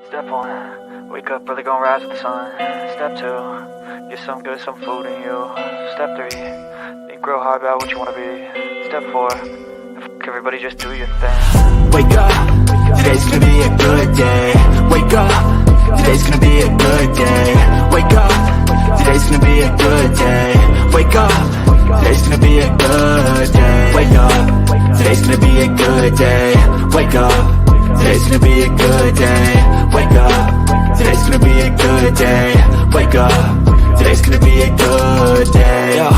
Step 1, wake up early, gonna rise with the sun. Step 2, get some good, some food in you. Step 3, think real hard about what you wanna be. Step 4, everybody just do your thing. Wake up, today's gonna be a good day. Wake up, today's gonna be a good day. Wake up, today's gonna be a good day. Wake up, today's gonna be a good day. Wake up, today's gonna be a good day. Wake up, today's gonna be a good day. Wake up, today's gonna be a good day. Wake up, today's gonna be a good day. Yo,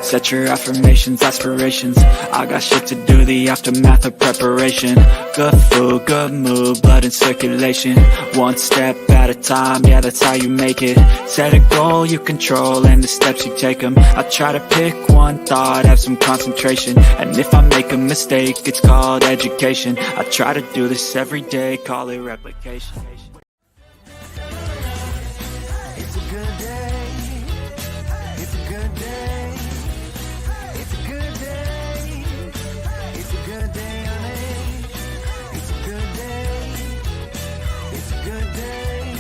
set your affirmations, aspirations. I got shit to do, the aftermath of preparation. Good food, good mood, blood in circulation. One step at a time, yeah, that's how you make it. Set a goal you control and the steps you take them. I try to pick one thought, have some concentration. And if I make a mistake, it's called education. I try to do this every day, call it replication. It's a good day. It's a good day. It's a good day. It's a good day, honey. It's a good day. It's a good day.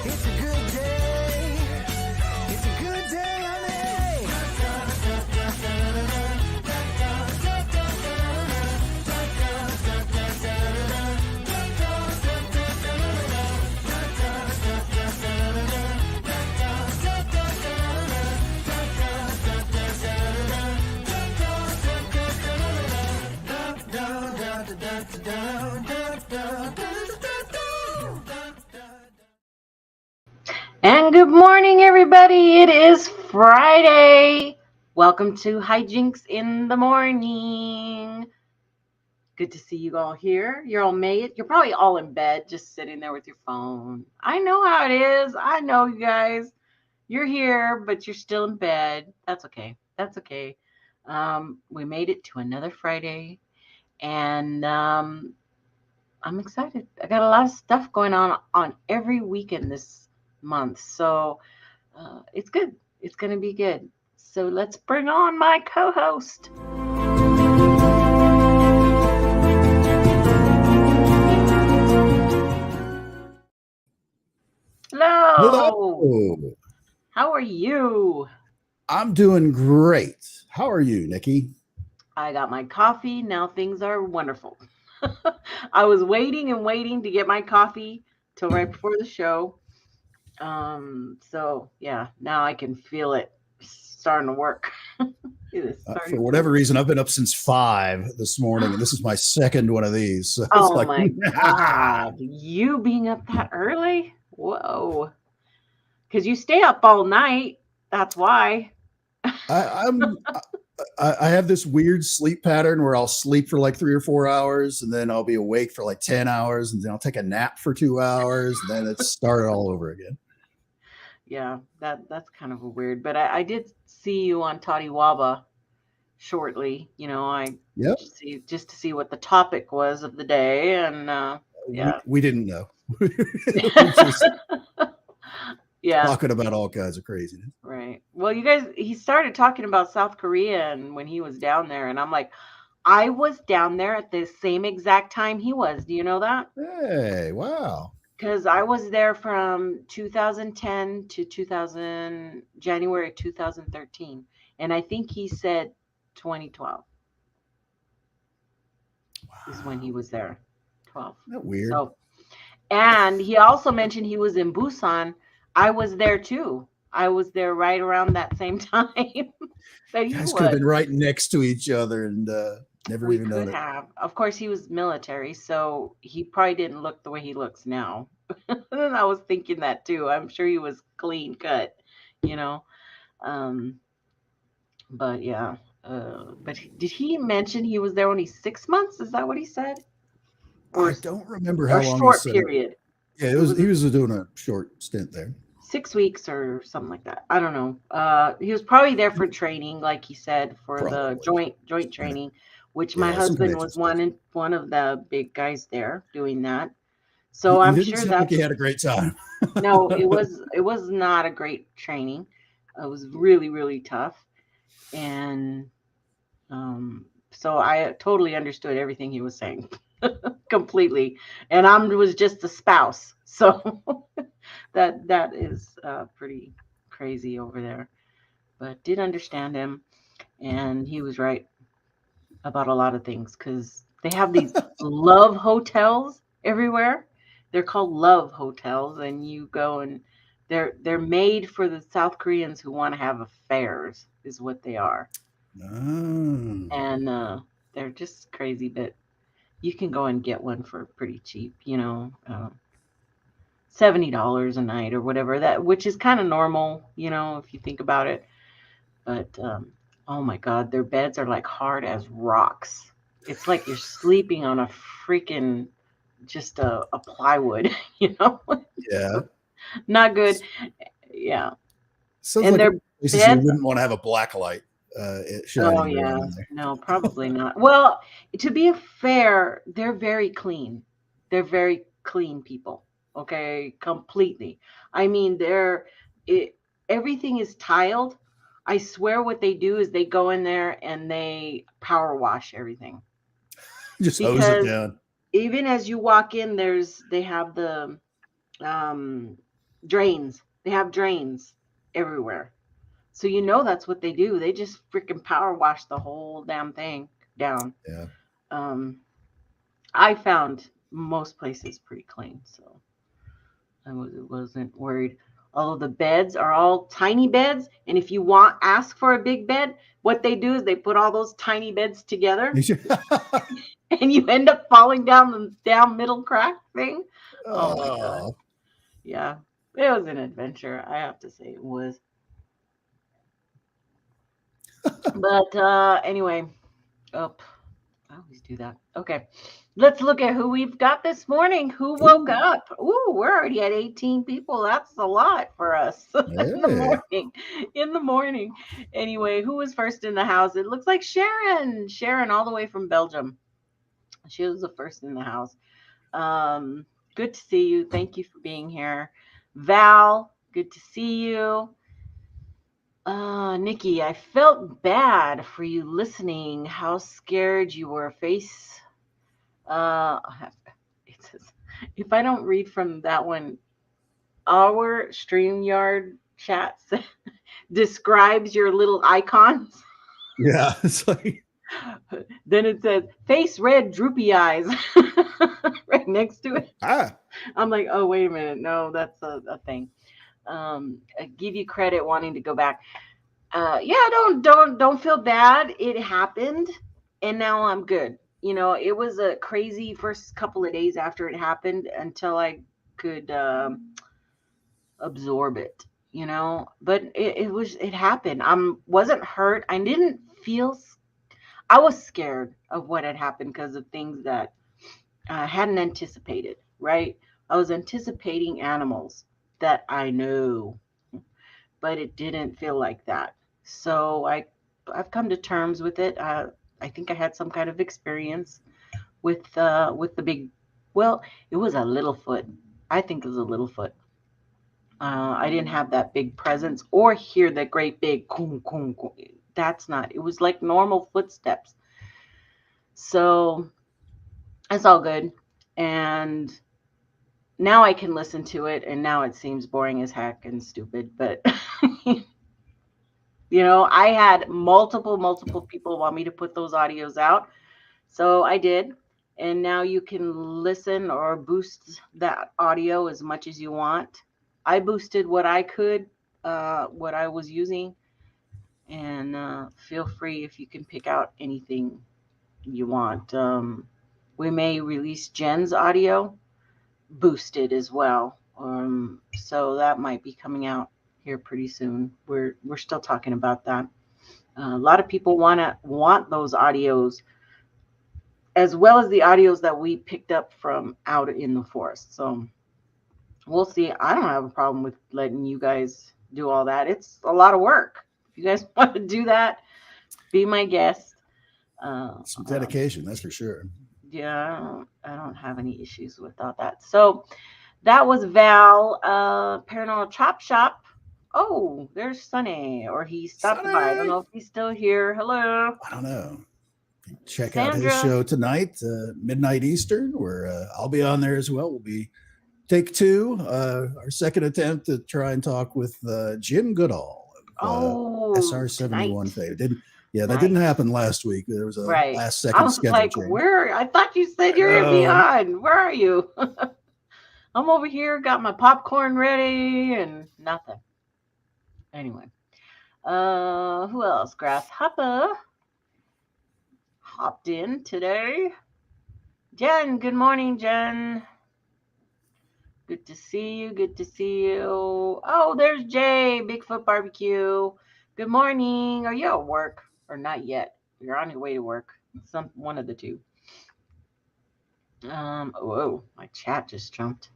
It's a good day. It's a good day, honey. And good morning, everybody. It is Friday. Welcome to Hijinks in the morning. Good to see you all here. You're all made. You're probably all in bed, just sitting there with your phone. I know how it is. I know you guys. You're here, but you're still in bed. That's okay. That's okay. We made it to another Friday, and I'm excited. I got a lot of stuff going on every weekend this month, so it's good. It's gonna be good. So let's bring on my co-host. Hello. Hello. How are you? I'm doing great. How are you, Nikki? I got my coffee. Now things are wonderful. I was waiting and waiting to get my coffee till right before the show. So yeah, now I can feel it starting to work. For whatever reason, I've been up since 5 this morning, and this is my second one of these. So oh my God, you being up that early? Whoa. Because you stay up all night. That's why. I have this weird sleep pattern where I'll sleep for like 3 or 4 hours, and then I'll be awake for like 10 hours, and then I'll take a nap for 2 hours, and then it's started all over again. Yeah, that's kind of weird. But I did see you on Toddy Waba shortly. You know, just to see what the topic was of the day, and yeah, we didn't know. Yeah, talking about all kinds of craziness. Right. Well, you guys, he started talking about South Korea and when he was down there, and I'm like, I was down there at the same exact time he was. Do you know that? Hey, wow. Because I was there from 2010 to January 2013. And I think he said 2012 is when he was there. 12. Isn't that weird? So, and he also mentioned he was in Busan. I was there too. I was there right around that same time. That you guys could have been right next to each other and never even known it. Of course, he was military, so he probably didn't look the way he looks now. And I was thinking that too. I'm sure he was clean cut, you know. But yeah. But did he mention he was there only 6 months? Is that what he said? Or I don't remember how long. Short period. Yeah, he was doing a short stint there. 6 weeks or something like that. I don't know. He was probably there for training, like he said, for the joint training, which my husband was one of the big guys there doing that. So I'm sure that he had a great time. No, it was not a great training. It was really, really tough, and so I totally understood everything he was saying. completely. And I was just a spouse. So that is pretty crazy over there. But did understand him. And he was right about a lot of things because they have these love hotels everywhere. They're called love hotels, and you go and they're made for the South Koreans who want to have affairs, is what they are. Oh. And they're just crazy, but you can go and get one for pretty cheap, $70 a night or whatever that, which is kind of normal, if you think about it. But oh my God, their beds are like hard as rocks. It's like you're sleeping on a freaking just a plywood, Yeah. not good. Yeah, Sounds and like their places you beds. wouldn't want to have a black light shining Oh yeah, around in there. no, probably not. Well, to be fair, they're very clean. They're very clean people. Okay, completely. I mean, everything is tiled. I swear what they do is they go in there and they power wash everything. Just hose it Because down. even as you walk in, they have the drains. They have drains everywhere. So that's what they do. They just freaking power wash the whole damn thing down. Yeah. I found most places pretty clean, so I wasn't worried. Although the beds are all tiny beds, and if you ask for a big bed, what they do is they put all those tiny beds together, and you end up falling down the middle crack thing. Oh my God. Yeah, it was an adventure. I have to say it was. But anyway, I always do that. Okay, let's look at who we've got this morning. Who woke up? Ooh, we're already at 18 people. That's a lot for us in the morning. In the morning. Anyway, who was first in the house? It looks like Sharon. Sharon, all the way from Belgium. She was the first in the house. Good to see you. Thank you for being here. Val, good to see you. Nikki, I felt bad for you listening. How scared you were. Face. It says, if I don't read from that one, our StreamYard chat describes your little icons. Yeah, it's like. Then it says face red, droopy eyes, right next to it. I'm like, oh wait a minute, no, that's a thing. I give you credit wanting to go back. Yeah, don't feel bad. It happened, and now I'm good. It was a crazy first couple of days after it happened until I could absorb it. But it happened. Wasn't hurt. I didn't feel. I was scared of what had happened because of things that I hadn't anticipated. Right? I was anticipating animals that I know, but it didn't feel like that. So I've come to terms with it. I think I had some kind of experience with the big. Well, it was a Littlefoot. I think it was a Littlefoot. I didn't have that big presence or hear that great big. That's not. It was like normal footsteps. So it's all good, and now I can listen to it, and now it seems boring as heck and stupid, but. I had multiple people want me to put those audios out. So I did. And now you can listen or boost that audio as much as you want. I boosted what I could, what I was using. And feel free if you can pick out anything you want. We may release Jen's audio boosted as well. So that might be coming out here pretty soon. We're still talking about that. A lot of people want those audios as well as the audios that we picked up from out in the forest. So we'll see. I don't have a problem with letting you guys do all that. It's a lot of work. If you guys want to do that, be my guest. Some dedication, that's for sure. Yeah, I don't have any issues with all that. So that was Val, Paranormal Chop Shop. Oh, there's Sonny, or he stopped by. I don't know if he's still here. Hello. I don't know. check out his Sandra. show tonight, midnight Eastern, where I'll be on there as well. We'll be take 2, our second attempt to try and talk with Jim Goodall of SR71 fame. It didn't. Yeah, that didn't happen last week. There was a last second I was schedule like, change. where? I thought you said you're gonna be on. Where are you? I'm over here, got my popcorn ready, and nothing. Anyway, who else? Grasshopper hopped in today. Jen, good morning, Jen. Good to see you. Good to see you. Oh, there's Jay, Bigfoot Barbecue. Good morning. Are you at work or not yet? You're on your way to work. One of the two. Whoa, my chat just jumped.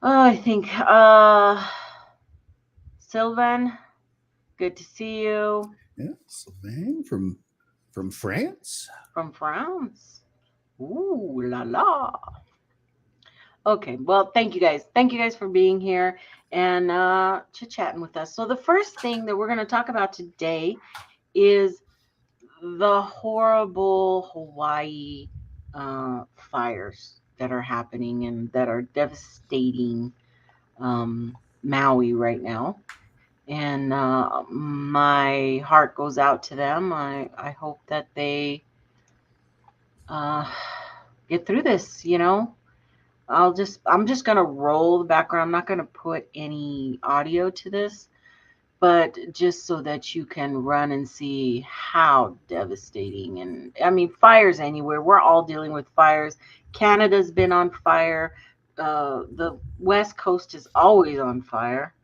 Oh, I think Sylvan, good to see you. Yeah, Sylvain from France. From France. Ooh la la. Okay, well, thank you guys. Thank you guys for being here and chit-chatting with us. So the first thing that we're going to talk about today is the horrible Hawaii fires that are happening and that are devastating Maui right now. And my heart goes out to them. I hope that they get through this, you know. I'm just going to roll the background. I'm not going to put any audio to this, but just so that you can run and see how devastating. And I mean, fires anywhere. We're all dealing with fires. Canada's been on fire. The West Coast is always on fire,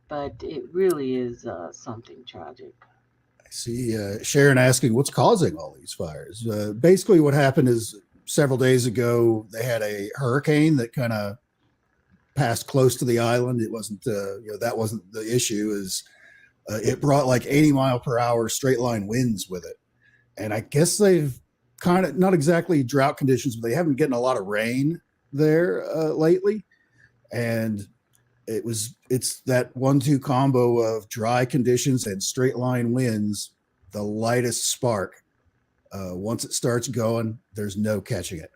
but it really is something tragic. I see Sharon asking what's causing all these fires. Basically what happened is several days ago, they had a hurricane that kind of passed close to the island. It wasn't, that wasn't the issue. Is it brought like 80 mile per hour straight line winds with it, and I guess they've kind of not exactly drought conditions, but they haven't been getting a lot of rain there lately, and it's that 1-2 combo of dry conditions and straight line winds, the lightest spark. Once it starts going, there's no catching it.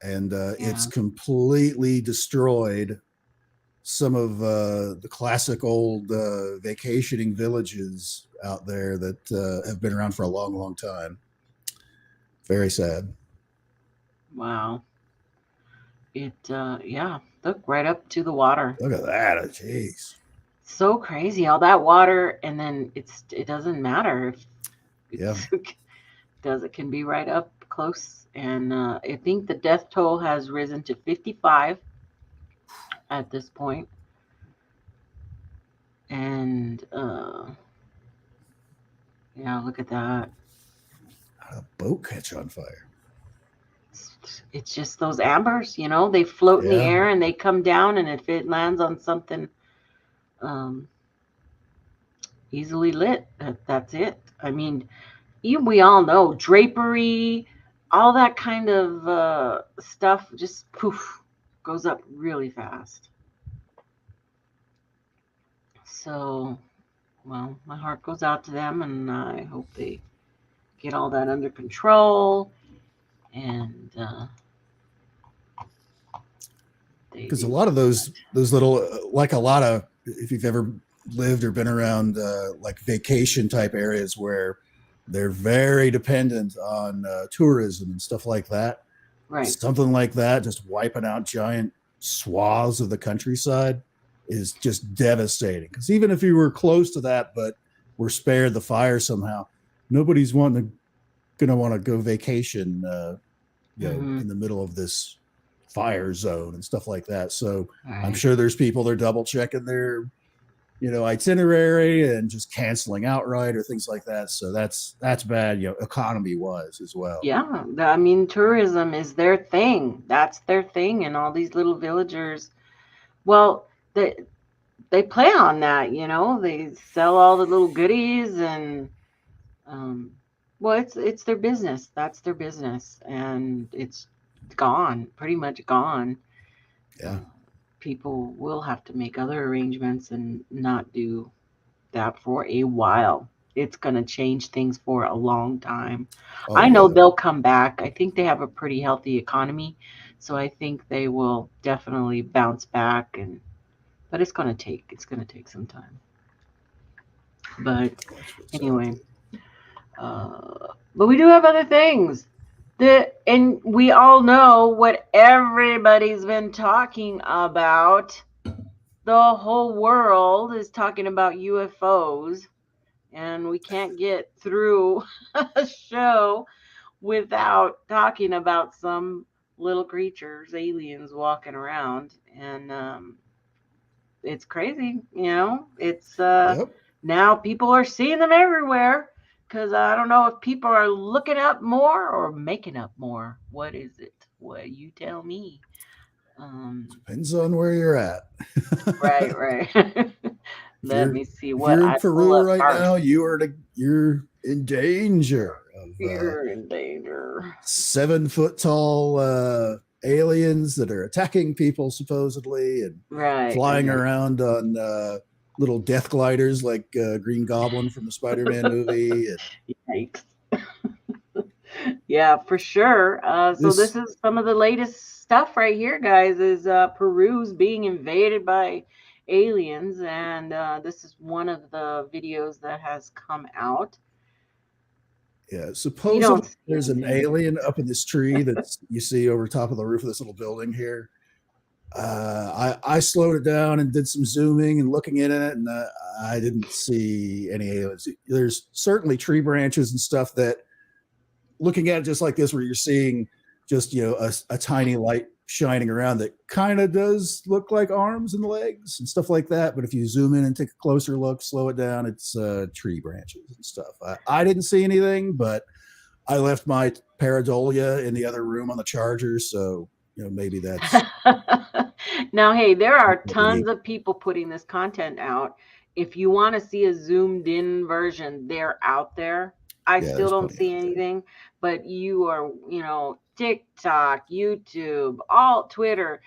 And it's completely destroyed some of the classic old vacationing villages out there that have been around for a long, long time. Very sad. Wow. It, look right up to the water. Look at that. Oh, jeez. So crazy. All that water, and then it doesn't matter if it can be right up close. And I think the death toll has risen to 55 at this point. And look at that. How did a boat catch on fire? It's just those ambers, they float in the air and they come down, and if it lands on something easily lit, that's it. I mean, we all know drapery, all that kind of stuff just poof goes up really fast. So, well, my heart goes out to them, and I hope they get all that under control. And because a lot of those little, like a lot of, if you've ever lived or been around like vacation type areas where they're very dependent on tourism and stuff like that. Right. Something like that, just wiping out giant swaths of the countryside is just devastating. Because even if you were close to that, but were spared the fire somehow, nobody's going to want to go vacation, in the middle of this fire zone and stuff like that. So I'm sure there's people that are double checking their itinerary and just canceling outright or things like that. So that's bad, economy wise as well. Yeah. I mean, tourism is their thing. That's their thing. And all these little villagers, well, they play on that, they sell all the little goodies and, well, it's their business. That's their business. And it's gone, pretty much gone. Yeah. People will have to make other arrangements and not do that for a while. it's going to change things for a long time. Oh, I know yeah. they'll come back. I think they have a pretty healthy economy, so I think they will definitely bounce back. But it's going to take some time. But That's what's up. anyway, but we do have other things. And we all know what everybody's been talking about. The whole world is talking about UFOs, and we can't get through a show without talking about some little creatures, aliens walking around. And it's crazy, It's Yep. now people are seeing them everywhere. Because I don't know if people are looking up more or making up more. What is it? What you tell me? Depends on where you're at. Right. Let me see If what you're in I pull Peru up right first. now, you're in danger of You're in danger. 7-foot tall aliens that are attacking people supposedly and Right. flying around on little death gliders like Green Goblin from the Spider-Man movie. And Yikes. Yeah, for sure. So this is some of the latest stuff right here, guys, is Peru's being invaded by aliens. And this is one of the videos that has come out. yeah, You supposedly don't see there's an anything. alien up in this tree that you see over top of the roof of this little building here. I slowed it down and did some zooming and looking in it, and I didn't see any aliens. There's certainly tree branches and stuff that, looking at it just like this, where you're seeing just a tiny light shining around that kind of does look like arms and legs and stuff like that. But if you zoom in and take a closer look, slow it down, it's tree branches and stuff. I didn't see anything, but I left my pareidolia in the other room on the charger, so maybe that's Now, hey, there are what we need. tons of people putting this content out. If you want to see a zoomed in version, they're out there. I Yeah, still there's don't plenty see out there. anything, but you are, TikTok, YouTube, all Twitter,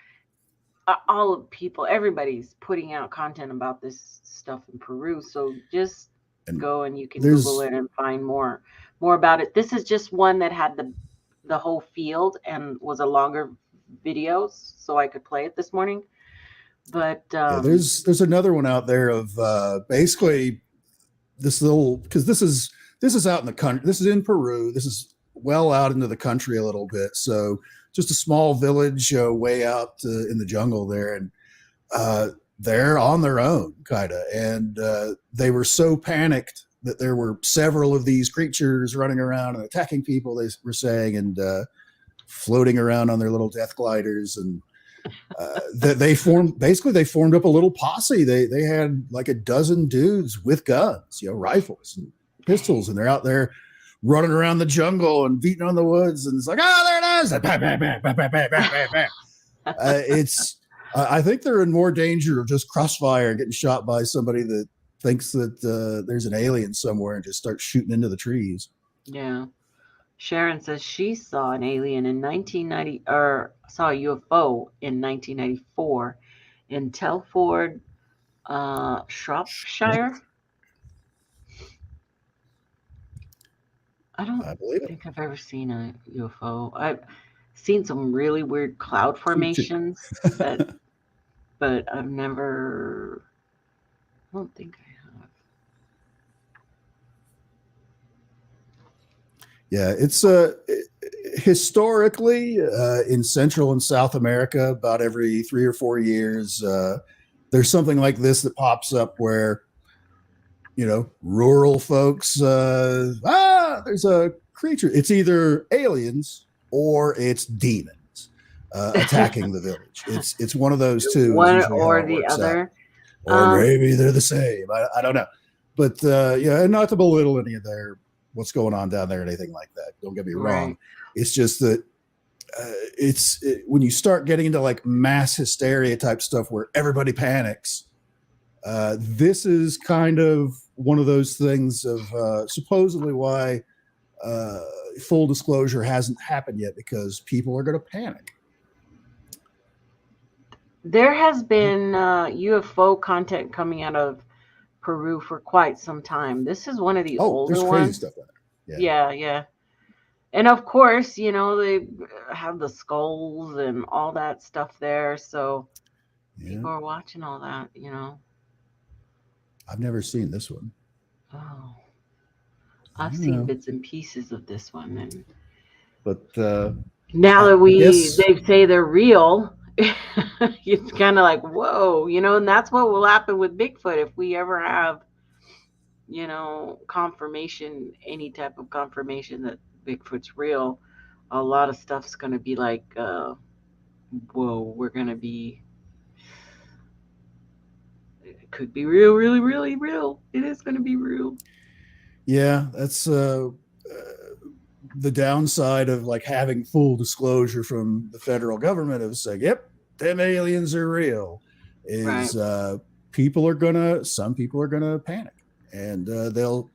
all of people, everybody's putting out content about this stuff in Peru. So just And go and you can there's Google it and find more about it. This is just one that had the whole field and was a longer video, so I could play it this morning. But yeah, there's another one out there of basically this little, because this is out in the country. This is in Peru. This is well out into the country a little bit. So just a small village way out in the jungle there, and they're on their own kind of. And they were so panicked that there were several of these creatures running around and attacking people, they were saying, and floating around on their little death gliders. And that they formed up a little posse. They had like a dozen dudes with guns, rifles and pistols, and they're out there running around the jungle and beating on the woods. And it's like, oh, there it is. Bam, bam, bam, bam, bam, bam, bam, bam. I think they're in more danger of just crossfire and getting shot by somebody that thinks that there's an alien somewhere and just starts shooting into the trees. yeah. Sharon says she saw an alien in 1990, or saw a UFO in 1994 in Telford, Shropshire. I don't believe it. think I've ever seen a UFO. I've seen some really weird cloud formations, but I've never. I don't think I have. Yeah, it's historically in Central and South America, about every 3 or 4 years, there's something like this that pops up where, rural folks, there's a creature. It's either aliens or it's demons attacking the village. It's one of those two. One or the other. Or maybe they're the same. I don't know. But and not to belittle any of what's going on down there or anything like that. Don't get me wrong. Right. It's just that when you start getting into like mass hysteria type stuff where everybody panics, this is kind of one of those things of supposedly why full disclosure hasn't happened yet, because people are going to panic. There has been UFO content coming out of Peru for quite some time. This is one of the Oh, older there's crazy ones. stuff out there. Yeah. And of course, you know, they have the skulls and all that stuff there. So people are watching all that, you know. I've never seen this one. Oh, I've seen bits and pieces of this one. And but now that guess, they say they're real, it's kind of like, whoa, you know, and that's what will happen with Bigfoot if we ever have, you know, confirmation, any type of confirmation that Bigfoot's real. A lot of stuff's going to be like, whoa, we're going to be, it could be real, really, really real. It is going to be real. Yeah, that's the downside of like having full disclosure from the federal government of saying, yep, them aliens are real, is some people are gonna panic, and they'll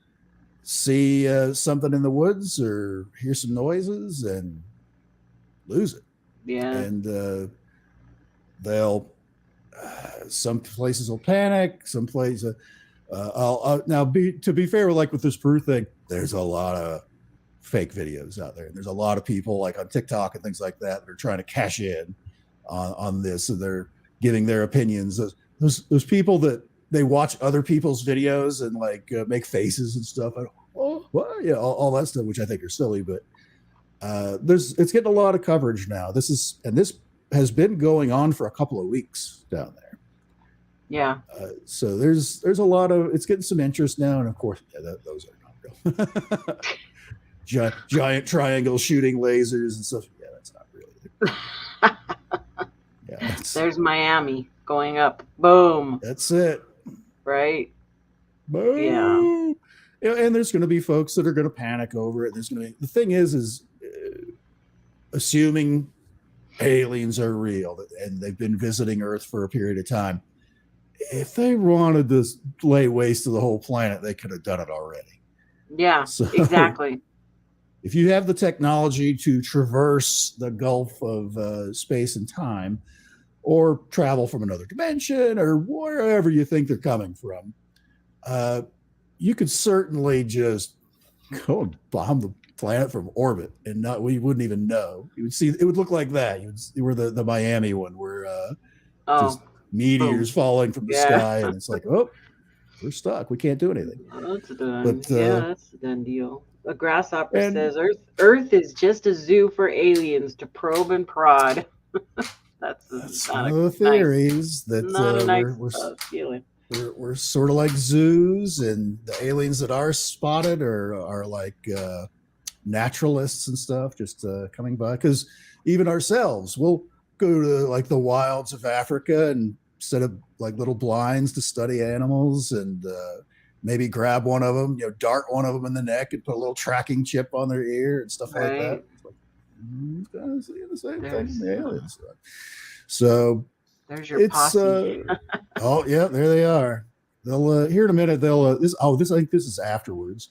see something in the woods or hear some noises and lose it. Yeah. And they'll some places will panic, some places to be fair, like with this Peru thing, there's a lot of fake videos out there. There's a lot of people like on TikTok and things like that are trying to cash in on this, and they're giving their opinions. Those people that they watch other people's videos and like make faces and stuff. All that stuff, which I think are silly, but it's getting a lot of coverage now. This has been going on for a couple of weeks down there. Yeah. So there's a lot of, it's getting some interest now, and of course, those are not real. Giant triangle shooting lasers and stuff. Yeah, that's not real. There's Miami going up. Boom. That's it. Right. Boom. Yeah. And there's going to be folks that are going to panic over it. The thing is assuming aliens are real and they've been visiting Earth for a period of time. If they wanted to lay waste to the whole planet, they could have done it already. Yeah, so, exactly. If you have the technology to traverse the gulf of space and time, or travel from another dimension, or wherever you think they're coming from, you could certainly just go and bomb the planet from orbit, and we wouldn't even know. You would see it would look like that. You were the Miami one where just meteors falling from the sky, and it's like, oh, we're stuck. We can't do anything. That's done. That's a done deal. A grasshopper says Earth is just a zoo for aliens to probe and prod. That's one of the theories that we're sort of like zoos, and the aliens that are spotted are like naturalists and stuff, just coming by. Because even ourselves, we'll go to like the wilds of Africa and set up like little blinds to study animals, and maybe grab one of them, dart one of them in the neck and put a little tracking chip on their ear and stuff like that. It's like, kind of seeing the same thing in the aliens. So there's your posse. Oh yeah, there they are. They'll here in a minute. They'll I think this is afterwards.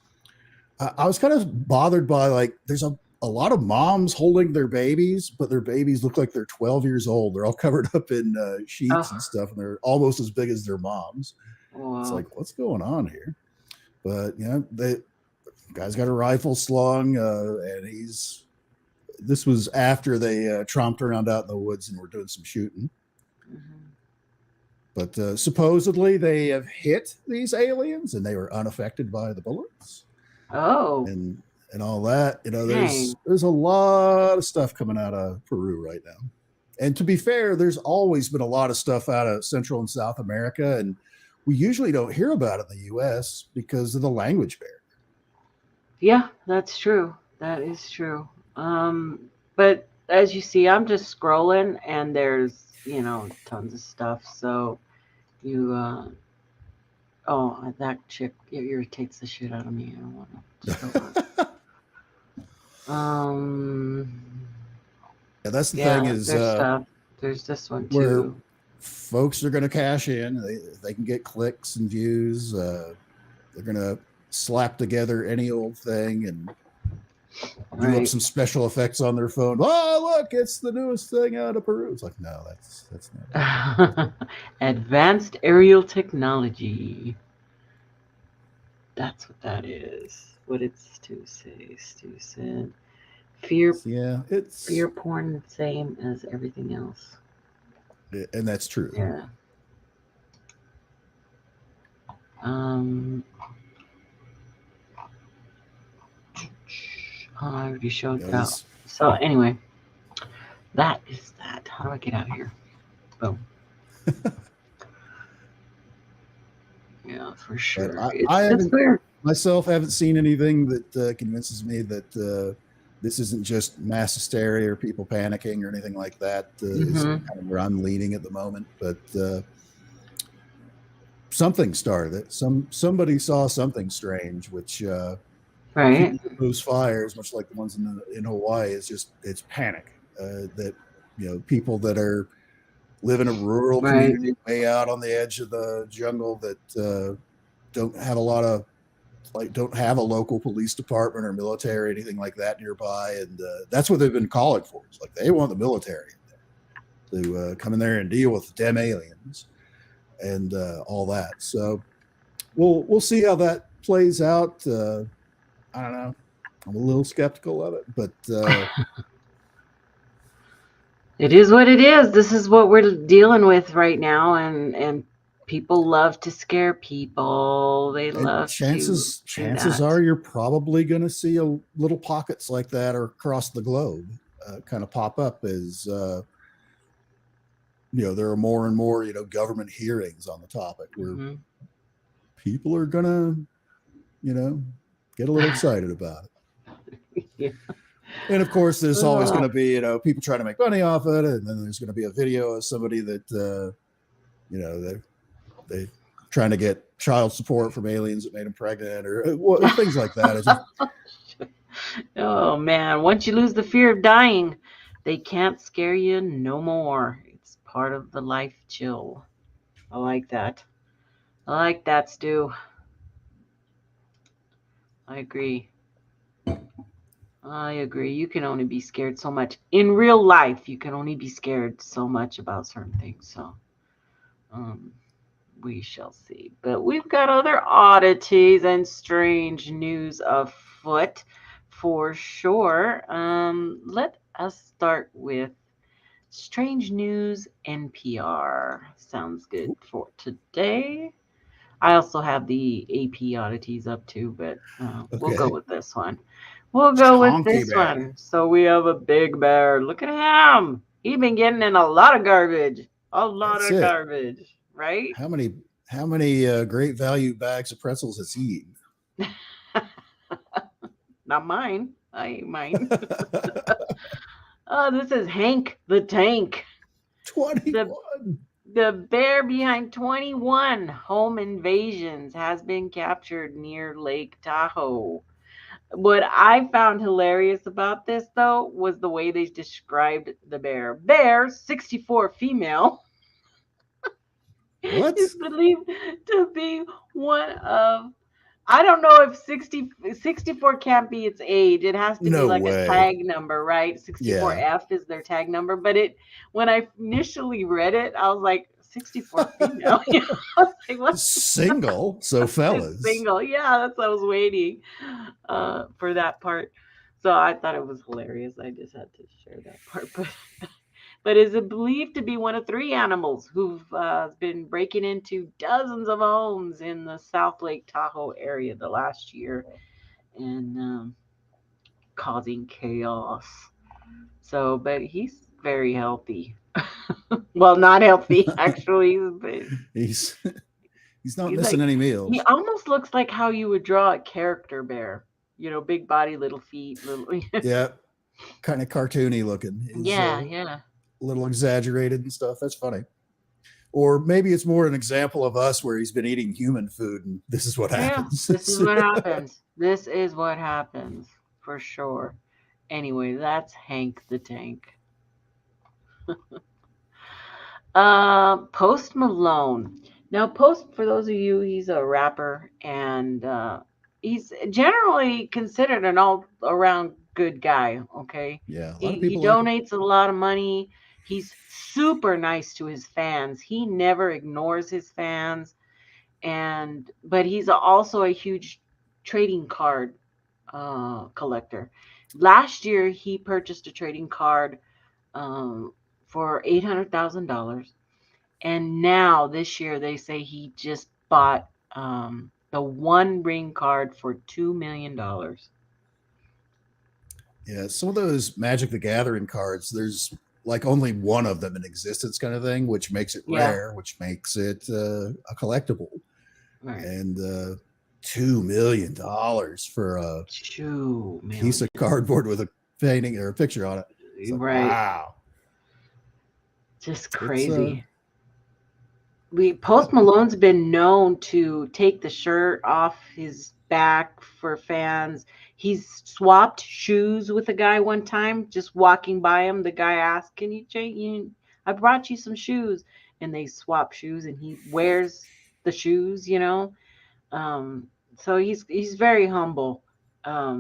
I was kind of bothered by like there's a lot of moms holding their babies, but their babies look like they're 12 years old. They're all covered up in sheets and stuff, and they're almost as big as their moms. Wow. It's like, what's going on here? But the guy's got a rifle slung, and this was after they tromped around out in the woods and were doing some shooting. Mm-hmm. But supposedly they have hit these aliens and they were unaffected by the bullets. Oh. And all that. There's a lot of stuff coming out of Peru right now. And to be fair, there's always been a lot of stuff out of Central and South America, and we usually don't hear about it in the U.S. because of the language barrier. Yeah, that's true. That is true. But as you see, I'm just scrolling, and there's tons of stuff. So that chick irritates the shit out of me. I don't want to. Yeah, that's the thing is there's this one where too. Folks are going to cash in. They can get clicks and views. They're going to slap together any old thing and do up some special effects on their phone. Oh, look, it's the newest thing out of Peru. It's like, no, that's not advanced aerial technology. That's what that is. What did Stu say? Stu said, fear Yeah, fear porn the same as everything else. and that's true. Yeah. I already showed You know, that. So anyway, that is that. How do I get out of here? Boom. Yeah, for sure. I It's haven't weird. myself haven't seen anything that convinces me that this isn't just mass hysteria or people panicking or anything like that. Is Mhm. kind of where I'm leaning at the moment. But something started it. Somebody saw something strange, which Right. those fires, much like the ones in Hawaii, it's panic. That people that are live in a rural Right. community way out on the edge of the jungle that don't have a lot of don't have a local police department or military or anything like that nearby, and that's what they've been calling for. It's like they want the military in there to come in there and deal with them aliens and all that. So we'll see how that plays out. I don't know. I'm a little skeptical of it, but It is what it is. This is what we're dealing with right now, and people love to scare people. They and love to do chances that. are you're probably going to see a little pockets like that or across the globe kind of pop up as there are more and more government hearings on the topic where Mhm. people are going to get a little excited about it. Yeah. And of course, there's always going Ugh. to be people trying to make money off it, and then there's going to be a video of somebody that they trying to get child support from aliens that made them pregnant or things like that. It's just, Oh man, once you lose the fear of dying, they can't scare you no more. It's part of the life chill. I like that. I like that, Stu. I agree. I agree. You can only be scared so much. In real life, you can only be scared so much about certain things. So, um, we shall see. But we've got other oddities and strange news afoot for sure. Let us start with strange news NPR. Sounds good for today. I also have the AP oddities up too, but we'll go okay. with this one. We'll go with Chonky this bear. one. So we have a big bear. Look at him. He's been getting in a lot of garbage. A lot That's of it. garbage, right? How many great value bags of pretzels has he eaten? Not mine. I ain't mine. Oh, this is Hank the Tank. 21. The bear behind 21 home invasions has been captured near Lake Tahoe. What I found hilarious about this, though, was the way they described the bear. Bear, 64 female, What? is believed to be one of, I don't know if 64 can't be its age. It has to be No like a way. tag number, right? Yeah. 64F is their tag number. But when I initially read it, I was like, 64 female. I was like, what? Single. So fellas. Single. Yeah, that's what I was waiting for that part. So I thought it was hilarious. I just had to share that part. But is it believed to be one of 3 animals who've been breaking into dozens of homes in the South Lake Tahoe area the last year and causing chaos. So, but he's very healthy. Well, not healthy actually, but He's not he's missing like, any he meals. almost looks like how you would draw a character bear. Big body, little feet, little. Yeah. Kind of cartoony looking. He's Yeah, a yeah. little exaggerated and stuff. That's funny. Or maybe it's more an example of us where he's been eating human food and this is what Yeah, happens. this is what happens. This is what happens for sure. Anyway, that's Hank the Tank. Post Malone. Now, Post, for those of you, he's a rapper and he's generally considered an all-around good guy. Okay, Yeah. A lot of he people like him. donates a lot of money. He's super nice to his fans. He never ignores his fans, but he's also a huge trading card collector. Last year, he purchased a trading card for $800,000. And now this year, they say he just bought the One Ring card for $2 million. Yeah, some of those Magic the Gathering cards, there's like only one of them in existence, kind of thing, which makes it Yeah. rare, which makes it a collectible. Right. And $2 million for a $2 million. piece of cardboard with a painting or a picture on it. It's like, Right. wow. Just crazy. Post Malone's been known to take the shirt off his back for fans. He's swapped shoes with a guy one time, just walking by him. The guy asked, "Can you change? I brought you some shoes," and they swap shoes, and he wears the shoes. So he's very humble. I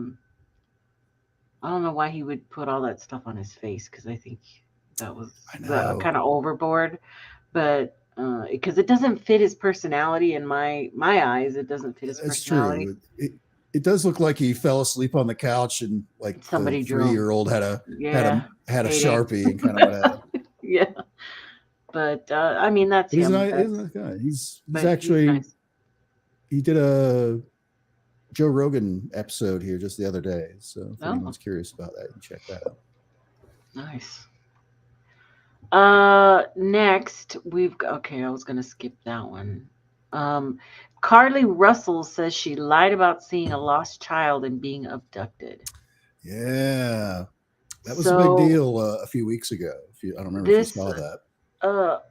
don't know why he would put all that stuff on his face, because I think that was kind of overboard, but because it doesn't fit his personality in my eyes. It doesn't fit his personality. True. It does look like he fell asleep on the couch and like Somebody the 3-year-old had a Sharpie and kind of went at it. Yeah, but I mean that's He's him. a nice guy. He's But actually nice. he did a Joe Rogan episode here just the other day. So if anyone's curious about that, you can check that out. Nice. Next I was gonna skip that one. Carly Russell says she lied about seeing a lost child and being abducted. Yeah, that was a big deal a few weeks ago. I don't remember if you saw that.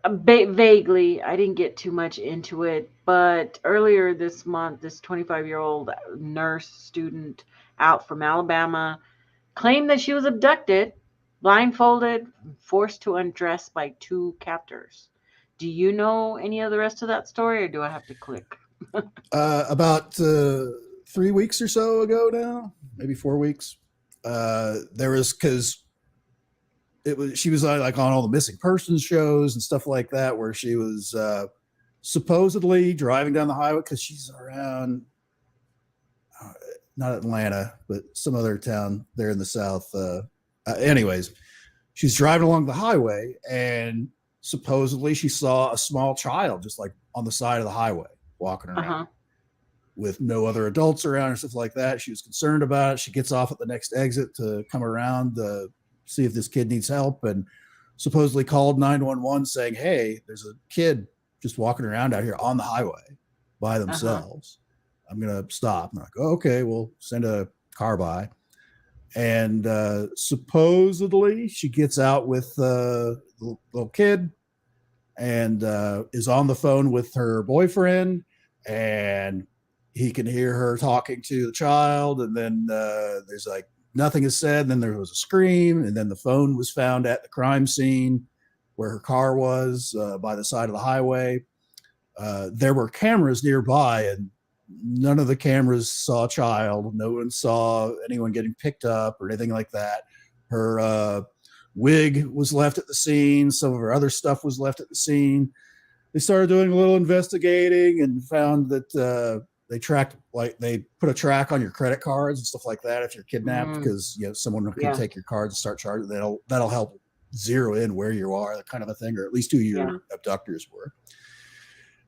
Vaguely, I didn't get too much into it, but earlier this month, this 25-year-old nurse student out from Alabama claimed that she was abducted, blindfolded, forced to undress by 2 captors. Do you know any of the rest of that story, or do I have to click? About 3 weeks or so ago now, maybe 4 weeks. There was, because she was like on all the missing persons shows and stuff like that, where she was supposedly driving down the highway, because she's around not Atlanta, but some other town there in the South. Anyways, she's driving along the highway, and supposedly she saw a small child just like on the side of the highway walking around with no other adults around or stuff like that. She was concerned about it. She gets off at the next exit to come around to see if this kid needs help, and supposedly called 911 saying, "Hey, there's a kid just walking around out here on the highway by themselves. I'm going to stop." And I'm like, "Oh, okay, we'll send a car by." And supposedly she gets out with the little kid and is on the phone with her boyfriend, and he can hear her talking to the child. And then there's like nothing is said. And then there was a scream, and then the phone was found at the crime scene where her car was by the side of the highway. There were cameras nearby, and none of the cameras saw a child. No one saw anyone getting picked up or anything like that. Her wig was left at the scene. Some of her other stuff was left at the scene. They started doing a little investigating and found that they put a track on your credit cards and stuff like that if you're kidnapped, because someone can take your cards and start charging. That'll help zero in where you are, that kind of a thing, or at least who your abductors were.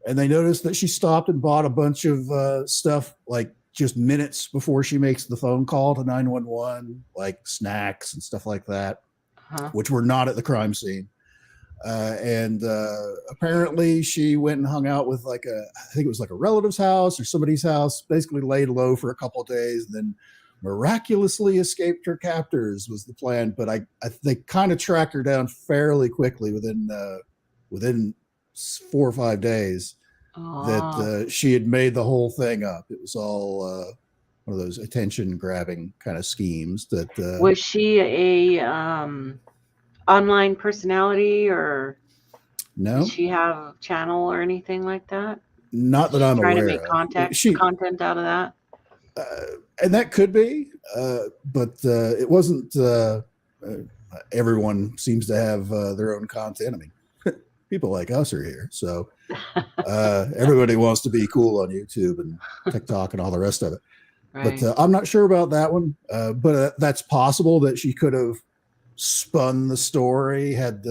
And they noticed that she stopped and bought a bunch of stuff like just minutes before she makes the phone call to 911, like snacks and stuff like that, which were not at the crime scene. And apparently she went and hung out with I think it was like a relative's house or somebody's house, basically laid low for a couple of days, and then miraculously escaped her captors was the plan. But they kind of tracked her down fairly quickly within 4 or 5 days that she had made the whole thing up. It was all one of those attention grabbing kind of schemes. That was she a online personality, or no? Did she have a channel or anything like that? Not that I'm aware of. Trying to make content out of that. And that could be, but it wasn't. Everyone seems to have their own content. I mean, people like us are here, so everybody wants to be cool on YouTube and TikTok and all the rest of it. Right. But I'm not sure about that one. But that's possible that she could have spun the story had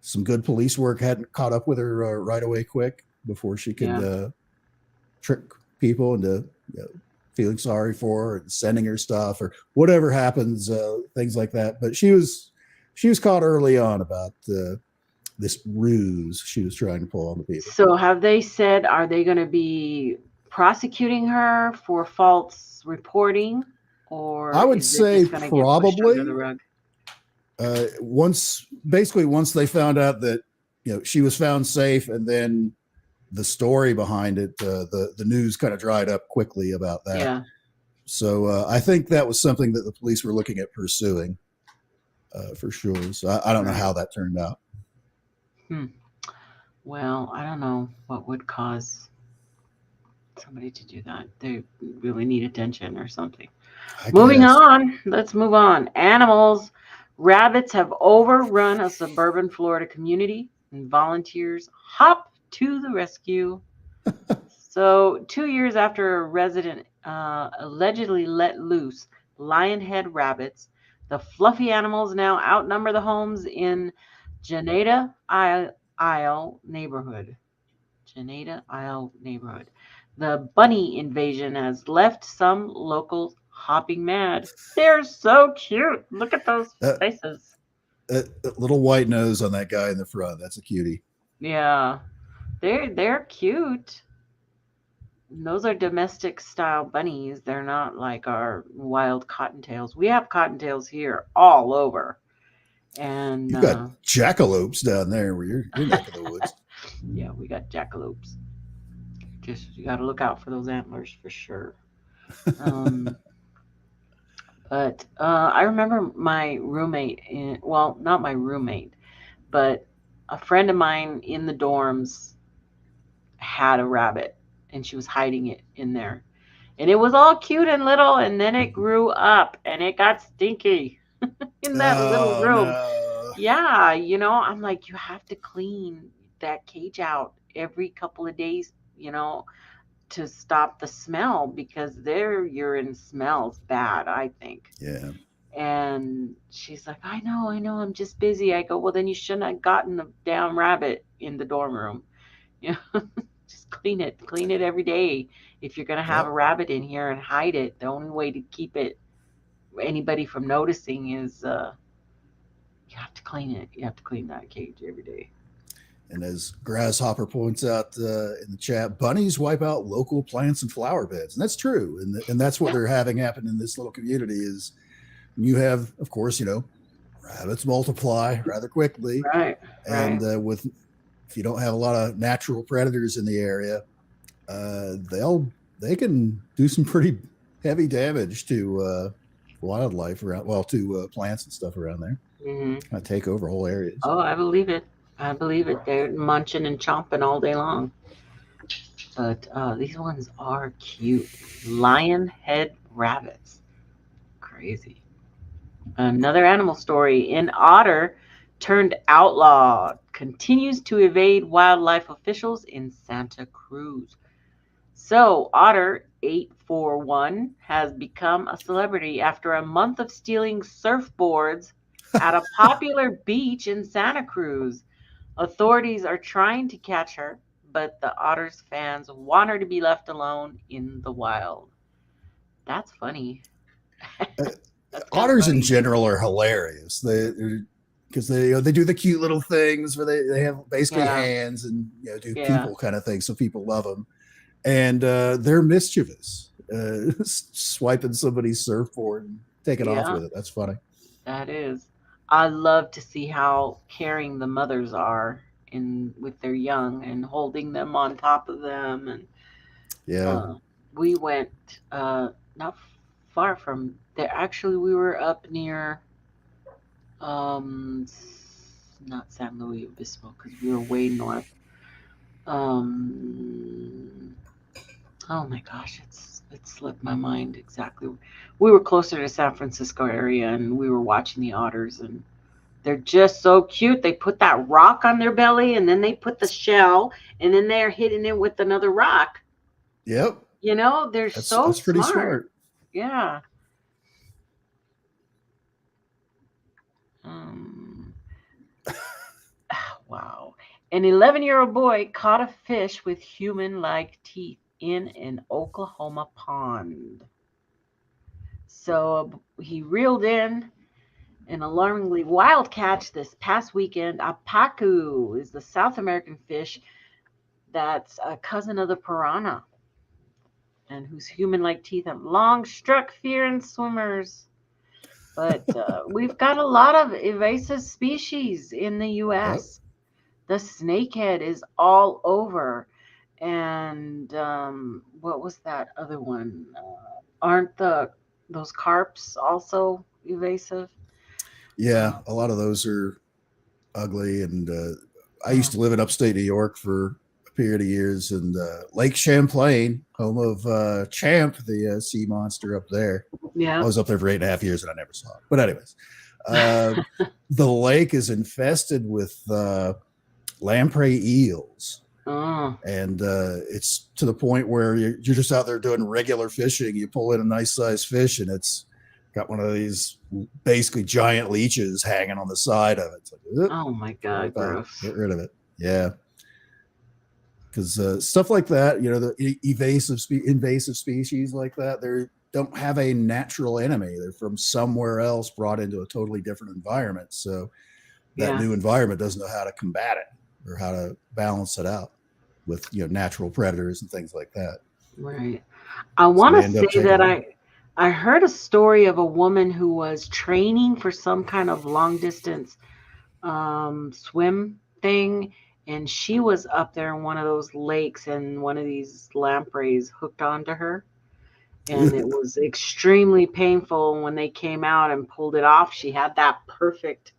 some good police work hadn't caught up with her right away quick before she could trick people into feeling sorry for her and sending her stuff or whatever happens, things like that. But she was caught early on about this ruse she was trying to pull on the people. So have they said, are they going to be prosecuting her for false reporting, or I would is it say just gonna get pushed under the probably. rug? Once they found out that she was found safe, and then the story behind it, the news kind of dried up quickly about that. Yeah. So I think that was something that the police were looking at pursuing for sure. So I don't know how that turned out. Well, I don't know what would cause somebody to do that. They really need attention or something. Moving on. Let's move on. Animals. Rabbits have overrun a suburban Florida community, and volunteers hop to the rescue. So 2 years after a resident allegedly let loose lionhead rabbits, the fluffy animals now outnumber the homes in Janeda Isle neighborhood. The bunny invasion has left some locals hopping mad. They're so cute. Look at those faces. That little white nose on that guy in the front, that's a cutie. Yeah. They're cute. And those are domestic style bunnies. They're not like our wild cottontails. We have cottontails here all over. And you've got jackalopes down there where you're neck of the woods. Yeah, we got jackalopes. You got to look out for those antlers for sure. But I remember my roommate, not my roommate, but a friend of mine in the dorms had a rabbit, and she was hiding it in there. And it was all cute and little, and then it grew up, and it got stinky in that little room. No. Yeah, I'm like, you have to clean that cage out every couple of days, to stop the smell, because their urine smells bad, I think. Yeah. And she's like, I know, I'm just busy. I go, well, then you shouldn't have gotten the damn rabbit in the dorm room. Just clean it every day. If you're going to have a rabbit in here and hide it, the only way to keep anybody from noticing is you have to clean it. You have to clean that cage every day. And as Grasshopper points out in the chat, bunnies wipe out local plants and flower beds. And that's true. And that's what they're having happen in this little community is you have, of course, rabbits multiply rather quickly. Right. And if you don't have a lot of natural predators in the area, they can do some pretty heavy damage to wildlife around, to plants and stuff around there. Mm-hmm. Take over whole areas. Oh, I believe it. They're munching and chomping all day long. But these ones are cute. Lion head rabbits. Crazy. Another animal story. An otter turned outlaw continues to evade wildlife officials in Santa Cruz. So Otter 841 has become a celebrity after a month of stealing surfboards at a popular beach in Santa Cruz. Authorities are trying to catch her, but the otter's fans want her to be left alone in the wild. That's funny. Otters in general are hilarious. Because they do the cute little things where they have basically hands and do people kind of things, so people love them. And they're mischievous, swiping somebody's surfboard and taking off with it. That's funny. That is. I love to see how caring the mothers are with their young and holding them on top of them. And we went not far from there. Actually, we were up near not San Luis Obispo, because we were way north. Oh my gosh, it slipped my mind exactly. We were closer to San Francisco area, and we were watching the otters, and they're just so cute. They put that rock on their belly, and then they put the shell, and then they're hitting it with another rock. Yep. You know, they're so That's pretty smart. smart. Yeah. Wow. An 11-year-old boy caught a fish with human-like teeth in an Oklahoma pond. So he reeled in an alarmingly wild catch this past weekend. A pacu is the South American fish that's a cousin of the piranha and whose human-like teeth have long struck fear in swimmers. But we've got a lot of invasive species in the U.S. The snakehead is all over. And what was that other one? Aren't those carps also invasive? Yeah, a lot of those are ugly. And I used to live in upstate New York for a period of years, and Lake Champlain, home of Champ, the sea monster up there. Yeah. I was up there for 8.5 years and I never saw it. But anyways, the lake is infested with lamprey eels. And it's to the point where you're just out there doing regular fishing. You pull in a nice sized fish and it's got one of these basically giant leeches hanging on the side of it. It's like, oh my God, gross. Get rid of it. Yeah. Because stuff like that, you know, the invasive species like that, they don't have a natural enemy. They're from somewhere else brought into a totally different environment. So that new environment doesn't know how to combat it or how to balance it out with, you know, natural predators and things like that. Right. I want to say that I heard a story of a woman who was training for some kind of long distance swim thing, and she was up there in one of those lakes, and one of these lampreys hooked onto her, and it was extremely painful. When they came out and pulled it off, she had that perfect,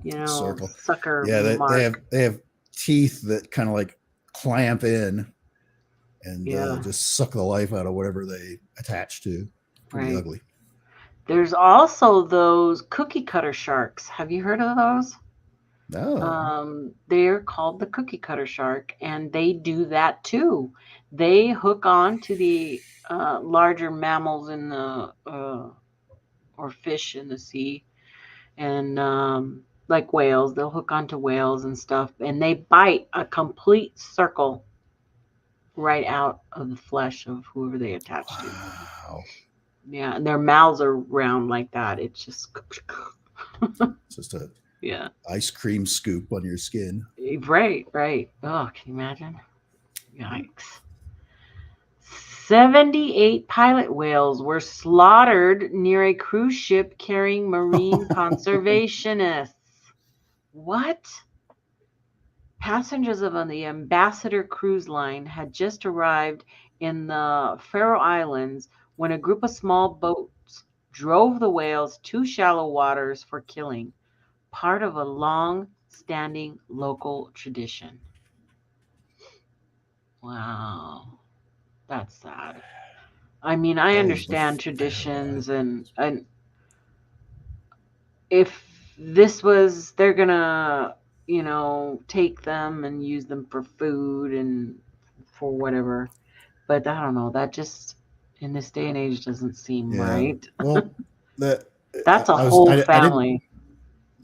you know, circle sucker. Yeah, mark. they have teeth that kind of like clamp in and just suck the life out of whatever they attach to. Pretty ugly. There's also those cookie cutter sharks. Have you heard of those? No. They're called the cookie cutter shark, and they do that too. They hook on to the larger mammals in the or fish in the sea, and like whales, they'll hook onto whales and stuff, and they bite a complete circle right out of the flesh of whoever they attach to. Wow. Yeah, and their mouths are round like that. It's just it's just a ice cream scoop on your skin. Right. Oh, can you imagine? Yikes. 78 pilot whales were slaughtered near a cruise ship carrying marine conservationists. What? Passengers of the Ambassador cruise line had just arrived in the Faroe Islands when a group of small boats drove the whales to shallow waters for killing, part of a long-standing local tradition. Wow. That's sad. I mean, I understand traditions, and if this was, they're gonna, you know, take them and use them for food and for whatever. But I don't know. That just, in this day and age, doesn't seem right. Well, that's a whole family.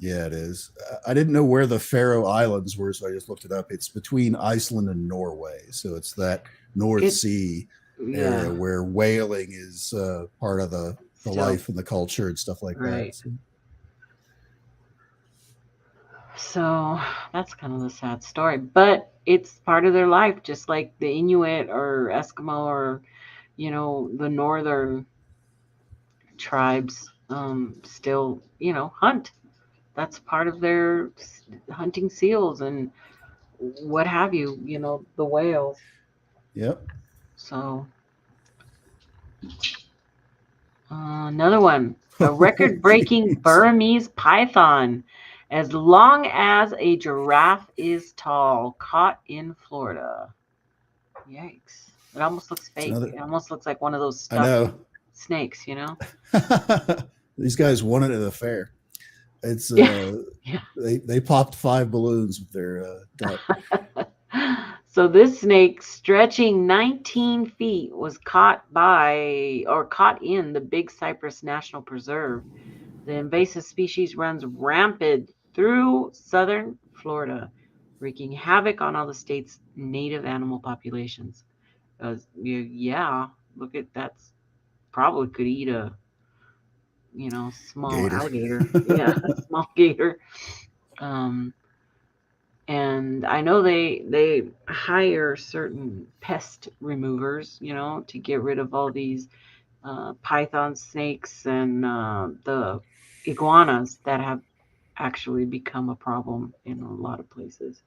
Yeah, it is. I didn't know where the Faroe Islands were, so I just looked it up. It's between Iceland and Norway, so it's that North Sea area where whaling is part of the life and the culture and stuff like that. So that's kind of a sad story, but it's part of their life, just like the Inuit or Eskimo or, you know, the northern tribes still, you know, hunt. That's part of their hunting seals and what have you, you know, the whales. Yep. So another one, a record-breaking Burmese python as long as a giraffe is tall, caught in Florida. Yikes. It almost looks fake. It almost looks like one of those stuffed snakes, you know? These guys won it at a fair. It's they popped 5 balloons with their duck. So this snake, stretching 19 feet, was caught in the Big Cypress National Preserve. The invasive species runs rampant through southern Florida, wreaking havoc on all the state's native animal populations. Yeah, look at that's probably could eat a small Gator. alligator. Yeah, a small gator. And I know they hire certain pest removers, to get rid of all these python snakes and the iguanas that have actually become a problem in a lot of places.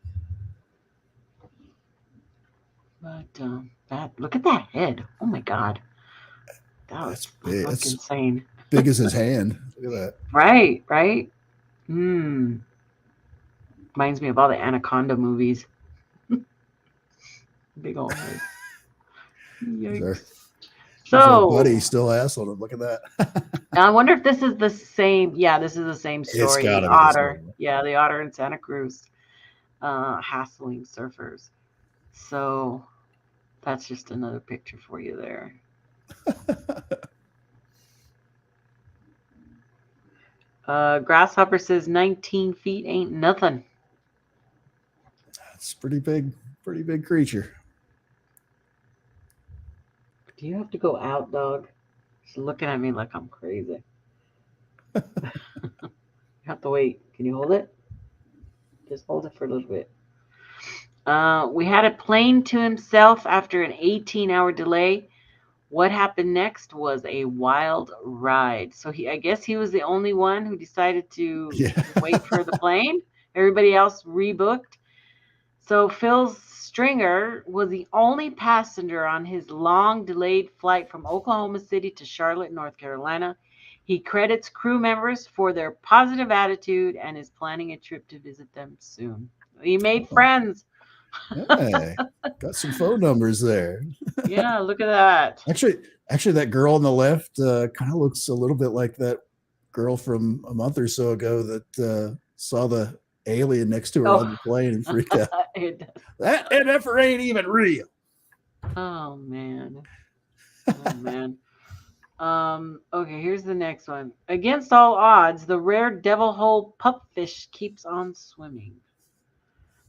But look at that head! Oh my God, That's big. That's insane. big as his hand. Look at that. Right. Reminds me of all the anaconda movies. Big old head. Yikes. So, buddy, still asshole him. Look at that. I wonder if this is the same. Yeah, this is the same story. It's gotta The be otter. Yeah, the otter in Santa Cruz, hassling surfers. So that's just another picture for you there. Grasshopper says 19 feet ain't nothing. That's pretty big creature. Do you have to go out, dog? She's looking at me like I'm crazy. You have to wait. Can you hold it? Just hold it for a little bit. We had a plane to himself after an 18-hour delay. What happened next was a wild ride. So I guess he was the only one who decided to wait for the plane. Everybody else rebooked. So Phil Stringer was the only passenger on his long delayed flight from Oklahoma City to Charlotte, North Carolina. He credits crew members for their positive attitude and is planning a trip to visit them soon. He made friends. Hey, got some phone numbers there. Yeah, look at that. Actually, that girl on the left kind of looks a little bit like that girl from a month or so ago that saw the alien next to her on the plane and freaked out. That effort ain't even real. Oh man. Okay, here's the next one. Against all odds, the rare devil hole pupfish keeps on swimming.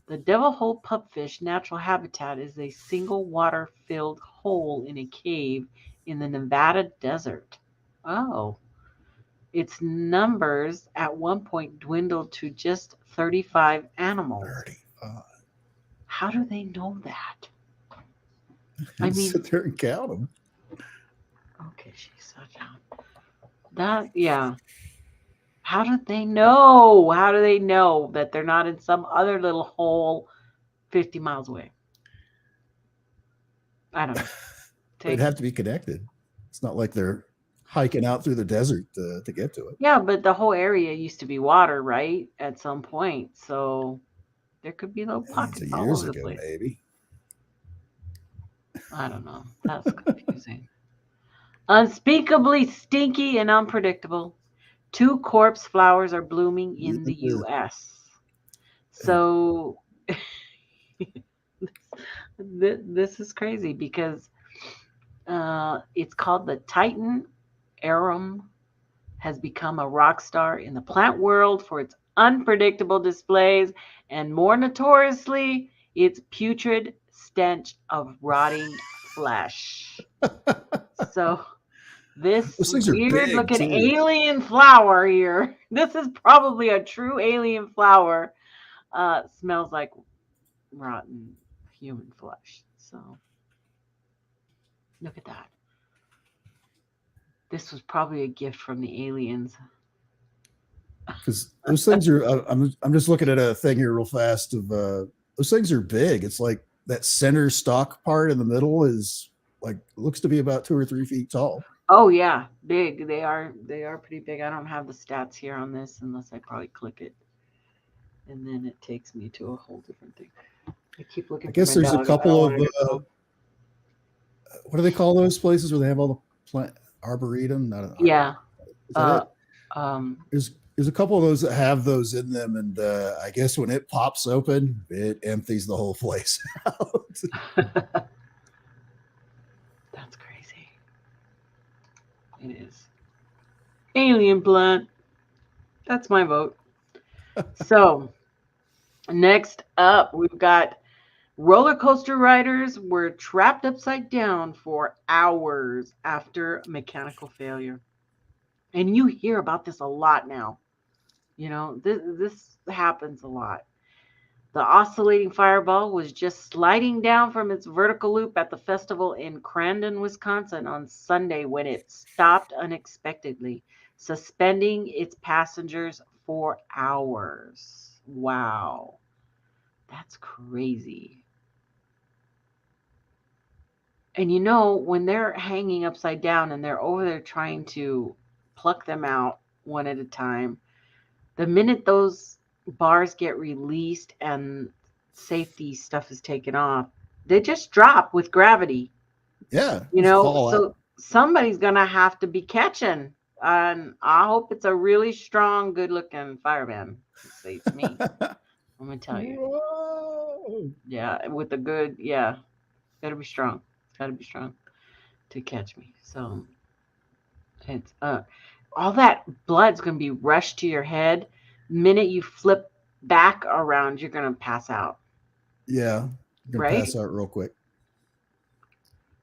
The devil hole pupfish natural habitat is a single water-filled hole in a cave in the Nevada desert. Oh. Its numbers at one point dwindled to just 35 animals. 35. How do they know that? I mean, sit there and count them. Okay, she's so down. That, yeah. How do they know? How do they know that they're not in some other little hole 50 miles away? I don't know. They'd have to be connected. It's not like they're hiking out through the desert to get to it. Yeah, but the whole area used to be water, right? At some point. So there could be little pockets all over the place. Maybe. I don't know. That's confusing. Unspeakably stinky and unpredictable. 2 corpse flowers are blooming in the U.S. So this is crazy because it's called the Titan arum, has become a rock star in the plant world for its unpredictable displays and, more notoriously, its putrid stench of rotting flesh. So this weird looking alien flower here, this is probably a true alien flower, smells like rotten human flesh. So look at that. This was probably a gift from the aliens. Because those things are, I'm just looking at a thing here real fast of those things are big. It's like that center stalk part in the middle is like, looks to be about 2 or 3 feet tall. Oh yeah, big. They are pretty big. I don't have the stats here on this unless I probably click it. And then it takes me to a whole different thing. I keep looking. I guess there's a couple of what do they call those places where they have all the plant arboretum? Yeah. there's a couple of those that have those in them, and I guess when it pops open, it empties the whole place out. That's crazy. It is. Alien blood. That's my vote. So, next up, we've got roller coaster riders were trapped upside down for hours after mechanical failure. And you hear about this a lot now. You know, this happens a lot. The oscillating fireball was just sliding down from its vertical loop at the festival in Crandon, Wisconsin on Sunday when it stopped unexpectedly, suspending its passengers for hours. Wow. That's crazy. And you know, when they're hanging upside down and they're over there trying to pluck them out one at a time, the minute those bars get released and safety stuff is taken off, they just drop with gravity. Yeah, You just know, fall out. so somebody's gonna have to be catching. And I hope it's a really strong, good-looking fireman. It's me. I'm gonna tell you. Whoa. Yeah, with a good, yeah, gotta be strong. Gotta be strong to catch me. So it's all that blood's gonna be rushed to your head. Minute you flip back around, you're gonna pass out. Yeah, you're gonna Right? pass out real quick.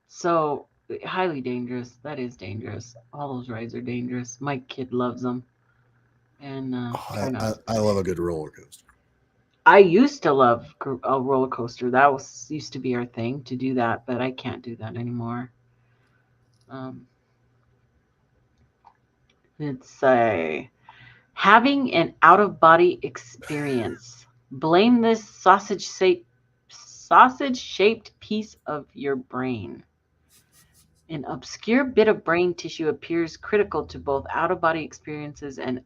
So highly dangerous. That is dangerous. All those rides are dangerous. My kid loves them, and I love a good roller coaster. I used to love a roller coaster. That used to be our thing to do that, but I can't do that anymore. It's having an out-of-body experience. Blame this sausage-shaped piece of your brain. An obscure bit of brain tissue appears critical to both out-of-body experiences and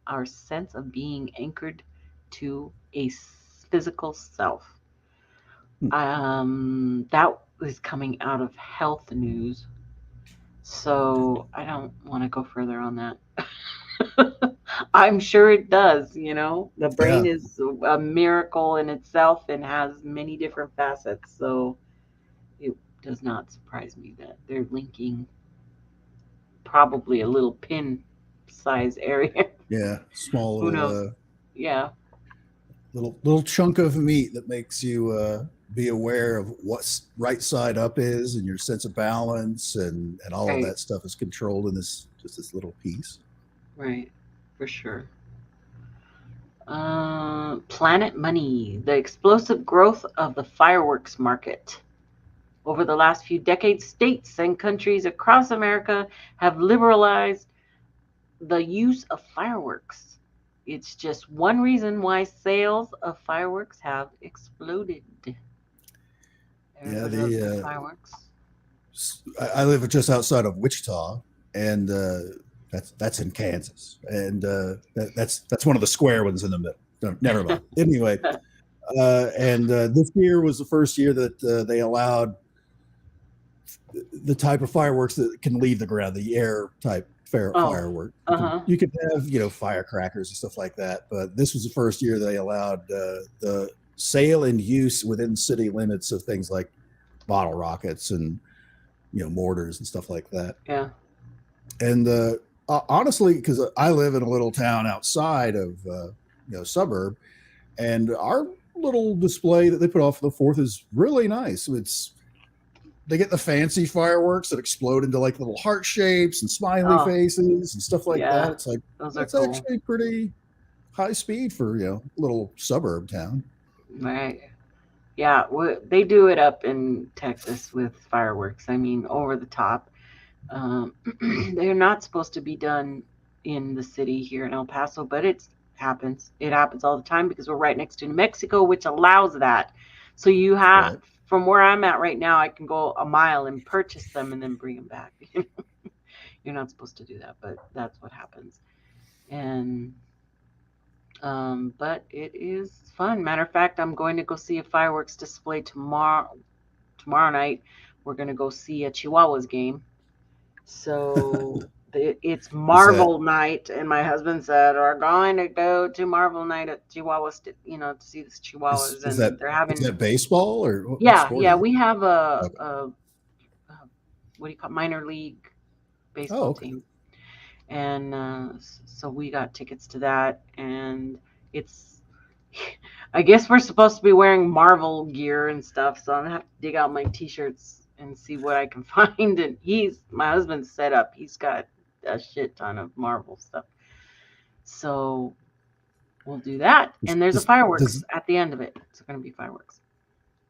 our sense of being anchored to a physical self. That is coming out of health news. So I don't want to go further on that. I'm sure it does, you know. The brain is a miracle in itself and has many different facets. So it does not surprise me that they're linking probably a little pin size area. Yeah, small Who little knows? Yeah. little chunk of meat that makes you be aware of what right side up is and your sense of balance and all of Right. that stuff is controlled in this little piece. Right. For sure. Planet Money, the explosive growth of the fireworks market. Over the last few decades, states and countries across America have liberalized the use of fireworks. It's just one reason why sales of fireworks have exploded. Everybody loves their fireworks. I live just outside of Wichita, and that's in Kansas, and that's one of the square ones in the middle. No, never mind. Anyway, and this year was the first year that they allowed the type of fireworks that can leave the ground, the air type firework. You could have firecrackers and stuff like that, but this was the first year they allowed the sale and use within city limits of things like bottle rockets and mortars and stuff like that. Yeah. And honestly, because I live in a little town outside of suburb, and our little display that they put off for the 4th is really nice. They get the fancy fireworks that explode into like little heart shapes and smiley faces and stuff like that. It's like that's cool. Actually pretty high speed for little suburb town. Right. Yeah, they do it up in Texas with fireworks. I mean, over the top. They're not supposed to be done in the city here in El Paso, but it happens. It happens all the time because we're right next to New Mexico, which allows that. So you have, from where I'm at right now, I can go a mile and purchase them and then bring them back. You're not supposed to do that, but that's what happens. And but it is fun. Matter of fact, I'm going to go see a fireworks display tomorrow night. We're going to go see a Chihuahuas game. So It's Marvel night, and my husband said we're going to go to Marvel night at Chihuahuas, to see the Chihuahuas, Is and they're having. Is that baseball or what Yeah, sport yeah, is it? we have Okay. a what do you call minor league baseball Oh, okay. team, and so we got tickets to that, and it's. I guess we're supposed to be wearing Marvel gear and stuff, so I'm gonna have to dig out my T-shirts and see what I can find. And my husband's set up. He's got a shit ton of Marvel stuff, so we'll do that. And there's a fireworks at the end of it. It's going to be fireworks.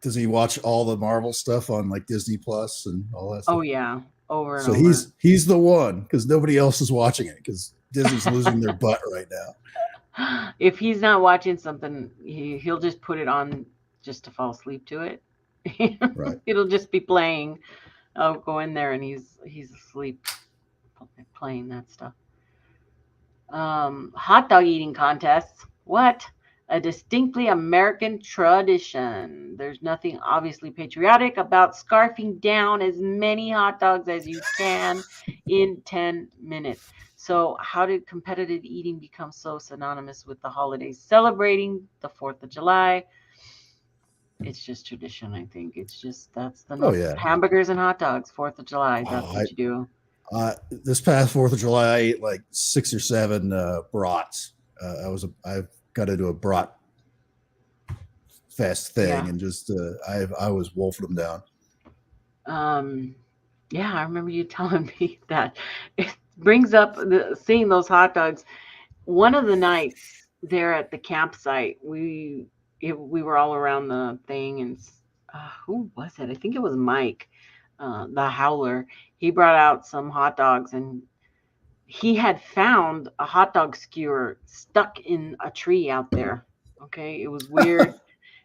Does he watch all the Marvel stuff on like Disney Plus and all that stuff? Oh yeah, over and so over. he's the one because nobody else is watching it because Disney's losing their butt right now. If he's not watching something, he'll just put it on just to fall asleep to it. Right. It'll just be playing. I'll go in there and he's asleep playing that stuff. Hot dog eating contests. What? A distinctly American tradition. There's nothing obviously patriotic about scarfing down as many hot dogs as you can in 10 minutes. So how did competitive eating become so synonymous with the holidays celebrating the 4th of July? It's just tradition, I think. It's just that's the hamburgers and hot dogs, 4th of July. That's what you do. This past 4th of July, I ate like 6 or 7 brats. I got into a brat fest thing and just I was wolfing them down. Yeah, I remember you telling me that. It brings up seeing those hot dogs. One of the nights there at the campsite, we were all around the thing, and who was it? I think it was Mike, the howler. He brought out some hot dogs, and he had found a hot dog skewer stuck in a tree out there. Okay, it was weird.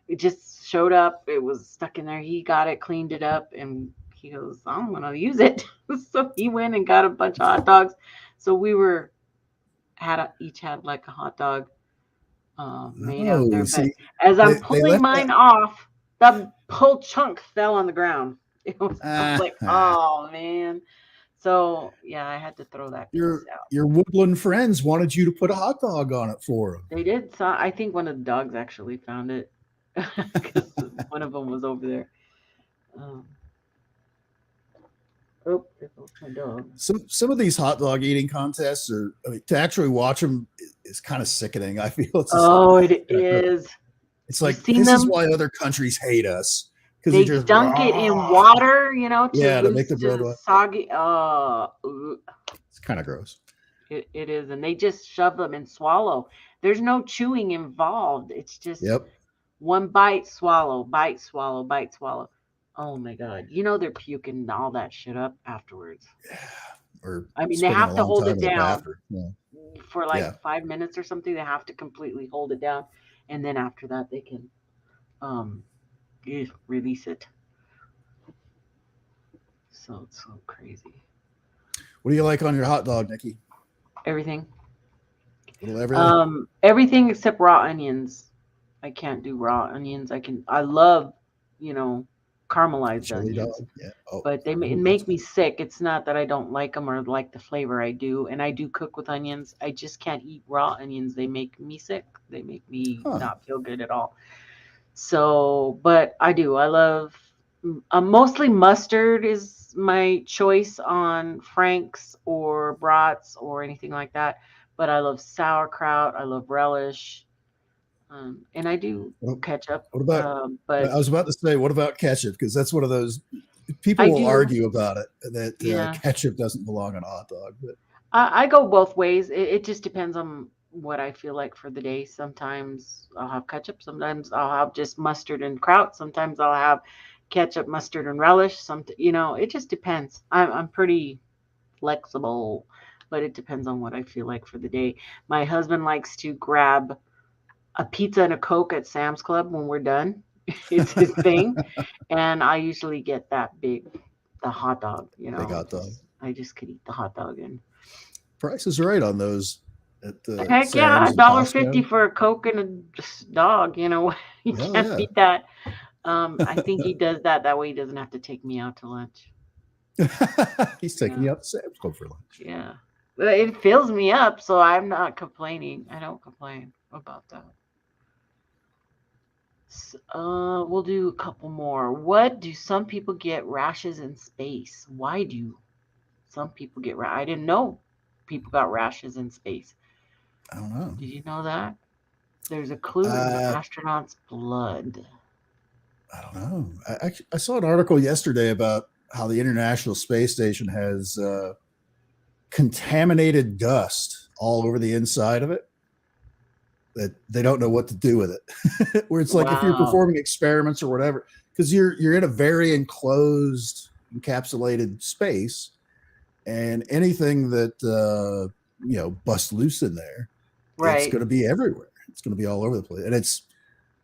It just showed up. It was stuck in there. He got it, cleaned it up, and he goes, I'm going to use it. So he went and got a bunch of hot dogs. So we each had like a hot dog made out there. But as I'm pulling mine off, the whole chunk fell on the ground. I was like, oh, man. So, yeah, I had to throw that piece out. Your woodland friends wanted you to put a hot dog on it for them. They did. So I think one of the dogs actually found it because one of them was over there. There goes my dog. Some of these hot dog eating contests to actually watch them is kind of sickening. I feel it is. It's like this is why other countries hate us. They just dunk it in water, to make the bread soggy. It's kind of gross. It is, and they just shove them and swallow. There's no chewing involved. It's just one bite, swallow, bite, swallow, bite, swallow. Oh my God! They're puking all that shit up afterwards. Yeah. They have to hold it down for like 5 minutes or something. They have to completely hold it down, and then after that they can release it. So it's so crazy. What do you like on your hot dog, Nikki? Everything. Everything? Everything except raw onions. I can't do raw onions. I love, caramelized onions. Yeah. But they make me sick. It's not that I don't like them or like the flavor. I do. And I do cook with onions. I just can't eat raw onions. They make me sick. They make me not feel good at all. So, but I do. I love mostly mustard is my choice on Frank's or brats or anything like that. But I love sauerkraut. I love relish. And I do ketchup. What about? But I was about to say, what about ketchup? Because that's one of those people will argue about it that ketchup doesn't belong on a hot dog. But I go both ways. It just depends on what I feel like for the day. Sometimes I'll have ketchup. Sometimes I'll have just mustard and kraut. Sometimes I'll have ketchup, mustard, and relish. It just depends. I'm pretty flexible, but it depends on what I feel like for the day. My husband likes to grab a pizza and a Coke at Sam's Club when we're done. It's his thing. And I usually get the hot dog, Big hot dog. I just could eat the hot dog. And price is right on those. Heck yeah, $1.50 for a Coke and a dog. You can't beat that. I think he does that way he doesn't have to take me out to lunch. He's taking you out to Sam's Club for lunch. Yeah. It fills me up, so I'm not complaining. I don't complain about that. We'll do a couple more. What do some people get rashes in space? Why do some people get I didn't know people got rashes in space. I don't know. Did you know that? There's a clue in the astronaut's blood. I don't know. I saw an article yesterday about how the International Space Station has contaminated dust all over the inside of it, that they don't know what to do with it. Where it's like if you're performing experiments or whatever, because you're in a very enclosed, encapsulated space, and anything that busts loose in there, it's going to be everywhere. It's going to be all over the place, and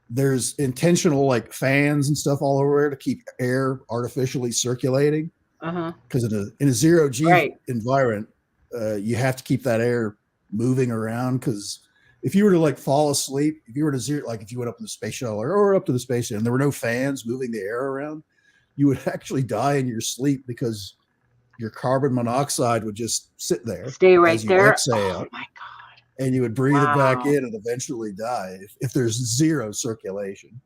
there's intentional like fans and stuff all over to keep air artificially circulating. Because in a zero G environment, you have to keep that air moving around. Because if you were to like fall asleep, if you were to zero, like if you went up in the space shuttle or up to the space station, and there were no fans moving the air around, you would actually die in your sleep because your carbon monoxide would just sit there, stay right there. Exhale, oh my God. And you would breathe it back in and eventually die if there's zero circulation.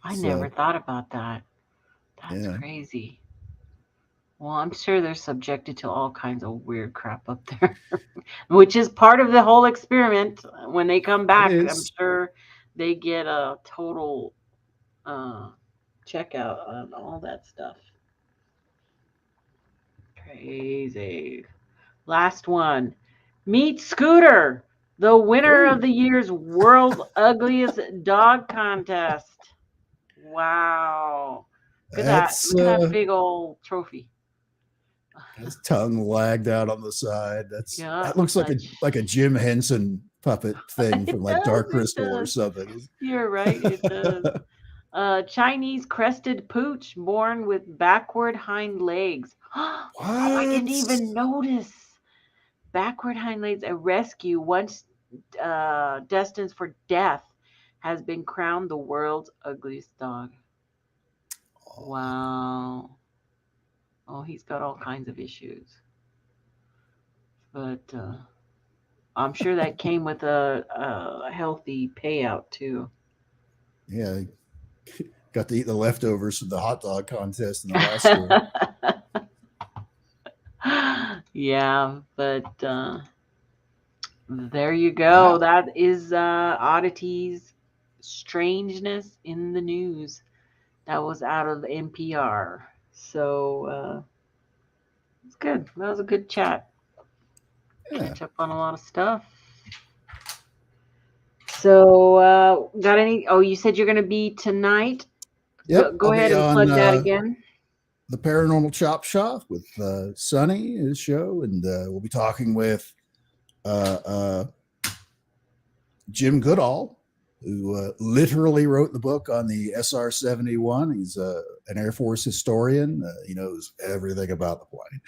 I never thought about that. That's crazy. Well, I'm sure they're subjected to all kinds of weird crap up there, which is part of the whole experiment. When they come back, I'm sure they get a total checkout on all that stuff. Crazy. Last one. Meet Scooter, the winner of the year's World's Ugliest Dog Contest. Wow. Look at that big old trophy. His tongue lagged out on the side. That looks like a Jim Henson puppet thing from like Dark Crystal or something. You're right, it does. Chinese crested pooch born with backward hind legs. Oh, I didn't even notice. Backward hind legs, a rescue once destined for death, has been crowned the world's ugliest dog. Wow. Oh, he's got all kinds of issues. But I'm sure that came with a healthy payout, too. Yeah. Got to eat the leftovers from the hot dog contest in the last year. Yeah, but there you go. Wow. That is Oddities Strangeness in the News. That was out of NPR. So it's good. That was a good chat. Catch up on a lot of stuff. So got any? Oh, you said you're going to be tonight. Yep. Go ahead and plug that again. The Paranormal Chop Shop with Sonny, his show, and we'll be talking with Jim Goodall, who literally wrote the book on the SR-71. He's an Air Force historian. He knows everything about the plane.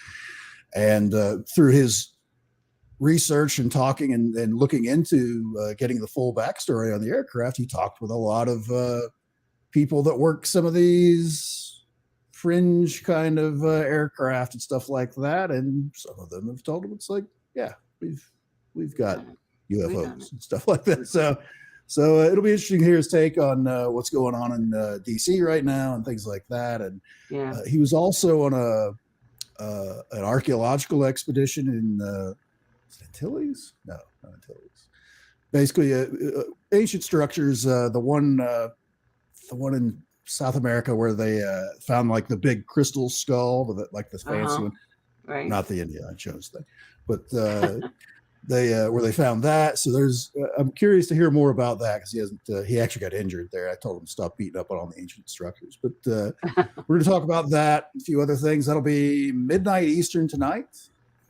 And through his research and talking and looking into getting the full backstory on the aircraft, he talked with a lot of people that work some of these fringe kind of aircraft and stuff like that, and some of them have told him it's like, we've got UFOs and stuff like that. So it'll be interesting to hear his take on what's going on in DC right now and things like that. And he was also on an archaeological expedition in Antilles? No, not Antilles. Basically, ancient structures. The one in South America where they found like the big crystal skull, like the fancy one, right? Not the Indiana Jones thing, but they where they found that. So there's, I'm curious to hear more about that because he actually got injured there. I told him to stop beating up on all the ancient structures. But we're going to talk about that, a few other things. That'll be midnight Eastern tonight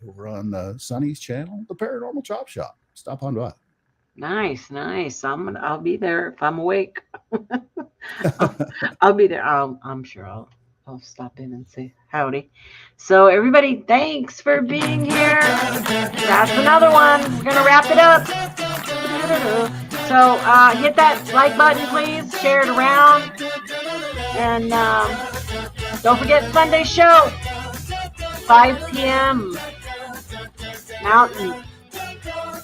over on Sonny's channel, The Paranormal Chop Shop. Stop on by. Nice. I'll be there if I'm awake. I'll be there. I'm sure I'll stop in and say howdy. So everybody, thanks for being here. That's another one. We're gonna wrap it up. So hit that like button, please. Share it around, and don't forget Sunday show, 5 p.m. mountains.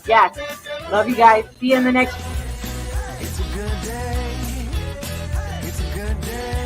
Yes. Love you guys. See you in the next It's a good day. It's a good day.